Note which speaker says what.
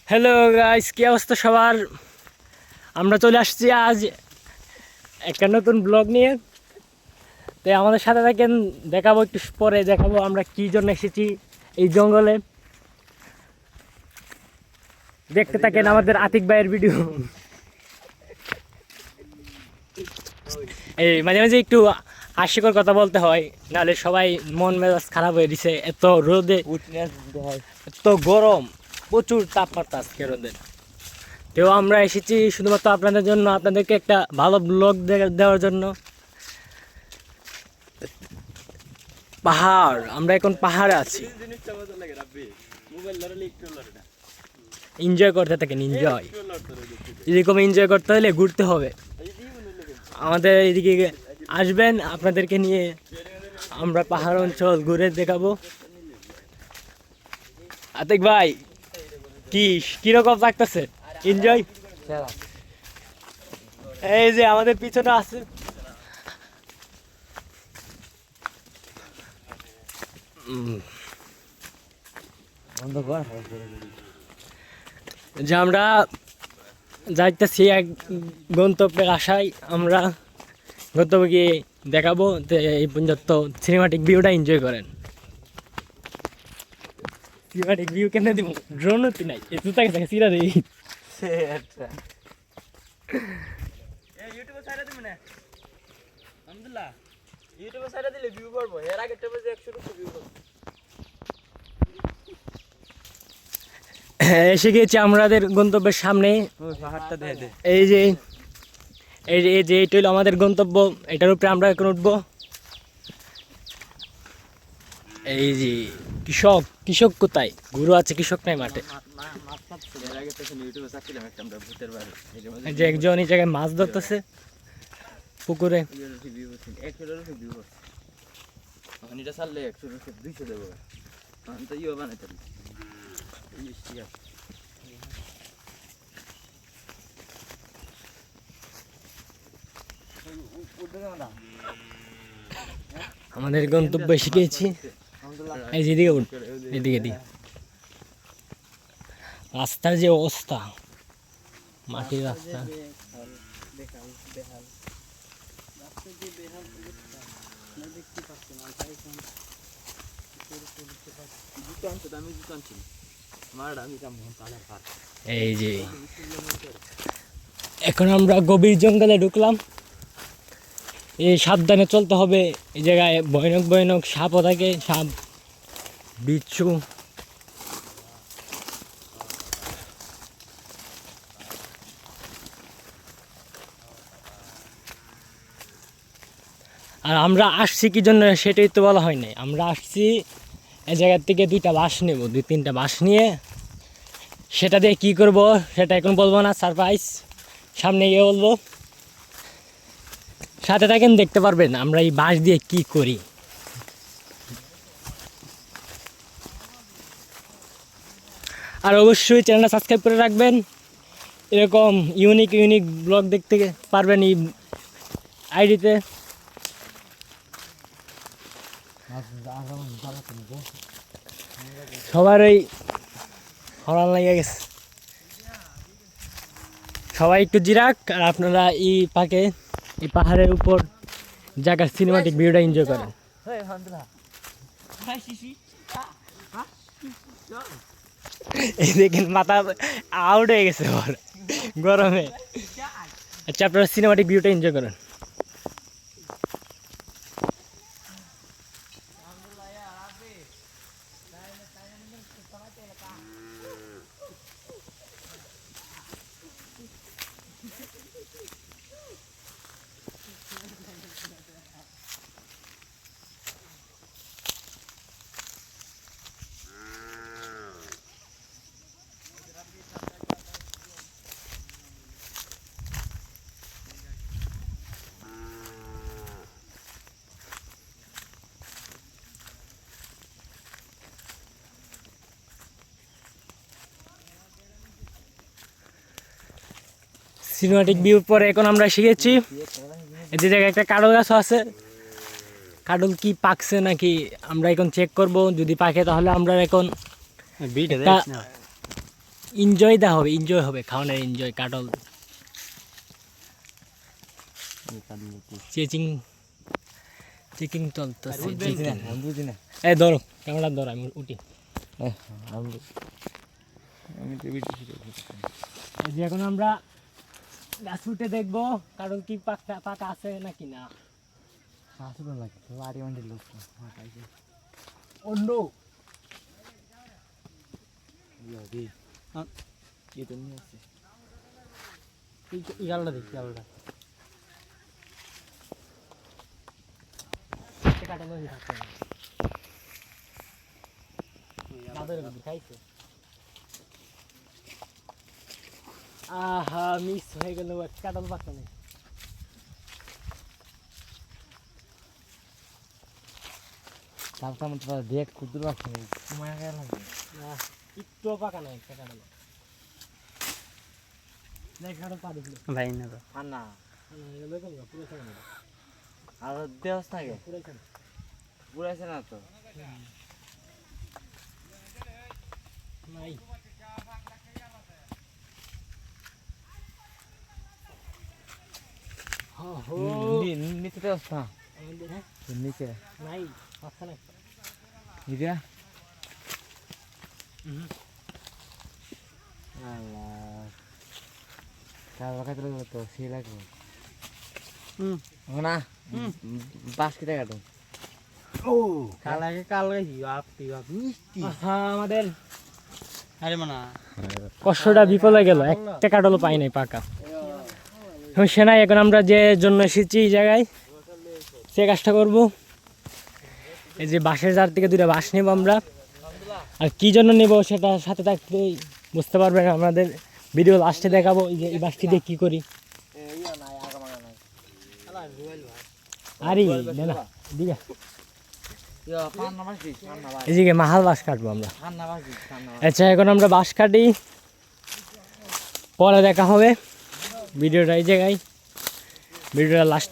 Speaker 1: Hello guys, কি অবস্থা সবার? আমরা চলে আসছি আজ একটা নতুন ব্লগ নিয়ে। তো আমাদের সাথে থাকেন, দেখাবো একটু পরে দেখাবো আমরা কি জন্য এসেছি এই জঙ্গলে। দেখতে থাকেন আমাদের আতিক ভাইয়ের ভিডিও। এই মাঝে মাঝে একটু হাস্যকর কথা বলতে হয়, নাহলে সবাই মন মেজাজ খারাপ হয়ে দিছে। এত রোদে, এত গরম, প্রচুর তাপমাত্রা আজকে রোদের। তো আমরা এসেছি শুধুমাত্র আপনাদের জন্য, আপনাদেরকে একটা ভালো ব্লগ দেওয়ার জন্য। পাহাড়, আমরা এখন পাহাড়ে আছি। এনজয় করতে থাকেন, এনজয়। এরকম এনজয় করতে হলে ঘুরতে হবে। আমাদের এদিকে আসবেন, আপনাদেরকে নিয়ে আমরা পাহাড় অঞ্চল ঘুরে দেখাবো। আতিক ভাই, কিরকম লাগতেছে? এনজয়। এই যে আমাদের পিছনে আছে যে আমরা যাইতেছি এক গন্তব্যের আশায়। আমরা গন্তব্যে গিয়ে দেখাবো। এই পর্যন্ত সিনেমাটিক ভিউটা এনজয় করেন। সিনেমাটিক ভিউ কেন দিব? ড্রোন হতে নাই, এত তাকে থাকে সিরা দেই।
Speaker 2: আচ্ছা ইউটিউবে ছাড়া দিবি না আলহামদুলিল্লাহ। ইউটিউবে ছাড়া দিলে ভিউ করবো, এর আগে টেপে যে 100 ভিউ করবো।
Speaker 1: এসে গেছি আমাদের গন্তব্যের সামনে।
Speaker 2: পাহাড়টা দিয়ে দে।
Speaker 1: এই যে এটা হলো আমাদের গন্তব্য, এটার উপরে আমরা এখন উঠবো। এই যে কৃষক কোথায়? গুরু আছে, কৃষক নাই মাঠে।
Speaker 2: এর আগে তো ইউটিউবে ছাড়ছিলাম একটা আমরা ভূতের বাড়ি,
Speaker 1: এই যে একজন এই জায়গায় মাছ ধরতেছে পুকুরে।
Speaker 2: ভিউ হচ্ছে 100 ভিউ হচ্ছে। এখন এটা ছাড়লে 100 200 দেবো। এখন তো ইয়ে বানাইতে পারি।
Speaker 1: আমাদের গন্তব্য এসে গেছি। এই যে এদিকে উঠ, এদিকে দিকে রাস্তার যে অবস্থা, মাটির রাস্তা। এই যে এখন আমরা গভীর জঙ্গলে ঢুকলাম। এই সাবধানে চলতে হবে, এই জায়গায় ভয়ানক ভয়ানক সাপও থাকে, সাপ, বিচ্ছু। আর আমরা আসছি কি জন্য সেটাই তো বলা হয় নাই। আমরা আসছি এই জায়গার থেকে 2টা বাস নেব, 2-3টা বাস নিয়ে সেটা দিয়ে কি করব সেটা এখন বলবো না, সারপ্রাইজ, সামনে গিয়ে বলবো। সাথে থাকেন, দেখতে পারবেন আমরা এই বাস দিয়ে কি করি। আর অবশ্যই চ্যানেলটা সাবস্ক্রাইব করে রাখবেন। এরকম ইউনিক ব্লগ দেখতে পারবেন এই আইডিতে। সবার এই হরান লেগে গেছে, সবাই একটু জিরাক। আর আপনারা এই পাহাড়ের উপর জায়গার সিনেমাটিক ভিউটা এনজয় করেন। এই দেখেন মাথা আউট হয়ে গেছে ওর গরমে। আচ্ছা, আপনারা সিনেমাটিক ভিউটা এনজয় করেন। সিনেমাটিক ভিউ পরে এখন আমরা শিখেছি এই যে জায়গায় একটা কাঁঠাল গাছ আছে। কাঁঠাল কি পাকছে নাকি আমরা এখন চেক করব। যদি পাকে তাহলে আমরা এখন এনজয় দেওয়া হবে, এনজয় হবে, খাওয়ানোর এনজয়। কাটল চেচিং চেকিং চলতেছে।
Speaker 2: বুঝি না
Speaker 1: এই ধরো ক্যামেরা ধরো, আমি উঠি।
Speaker 2: আমি তো ভিডিও
Speaker 1: এই যে এখন আমরা গাছ উঠে দেখবো কারণ কি পাকা পাকা আছে নাকি না।
Speaker 2: আসলে লাগে লাড়ি মান্ডি লোক
Speaker 1: অন্য
Speaker 2: এটা নিয়ে আছে
Speaker 1: ইগালটা দেখি, আলাদা কাটা নদী থাকতে খাইছে। আহা মিস হয়ে গেল, কাটাল পাকা নেই।
Speaker 2: তারপর তো দেখ কুদুর আছে সময় গেল
Speaker 1: না একটু পাকা নাই কাটাল। দেখ কাটাল পা দিছিল
Speaker 3: ভাই না তো
Speaker 2: না
Speaker 1: পুরো
Speaker 2: আর দেওস না গে
Speaker 1: পুরো
Speaker 2: পুরাইছে না তো
Speaker 1: নাই।
Speaker 2: নিচে দেওস না
Speaker 1: হ্যাঁ
Speaker 2: নিচে
Speaker 1: নাই পাকা নাই।
Speaker 2: নিচে
Speaker 1: হুম
Speaker 2: আল্লাহ কাল বাকাতে লাগলো তো সেই লাগবে না বাস কেটে কাটো
Speaker 3: কালাকে কাল গাইছি আপনি মিষ্টি
Speaker 1: আমাদের
Speaker 3: আরে মানা
Speaker 1: কষ্টটা বিফলে গেল, একটা কাটলও পাই নাই পাকা। সমস্যা নাই, এখন আমরা যে জন্য এসেছি এই জায়গায় সে কাজটা করবো। এই যে বাঁশের জার থেকে দুটো বাঁশ নেব আমরা, আর কি জন্য নেব সেটা সাথে থাকতেই বুঝতে পারবেন। আমাদের ভিডিও লাস্টে দেখাবো এই যে এই বাঁশটি দিয়ে কী করি। আরে না দিঘা এদিকে মাহাল বাঁশ কাটবো আমরা। আচ্ছা এখন আমরা বাঁশ কাটি, পরে দেখা হবে। ভিডিওটা এই জায়গায়, ভিডিওটা লাস্ট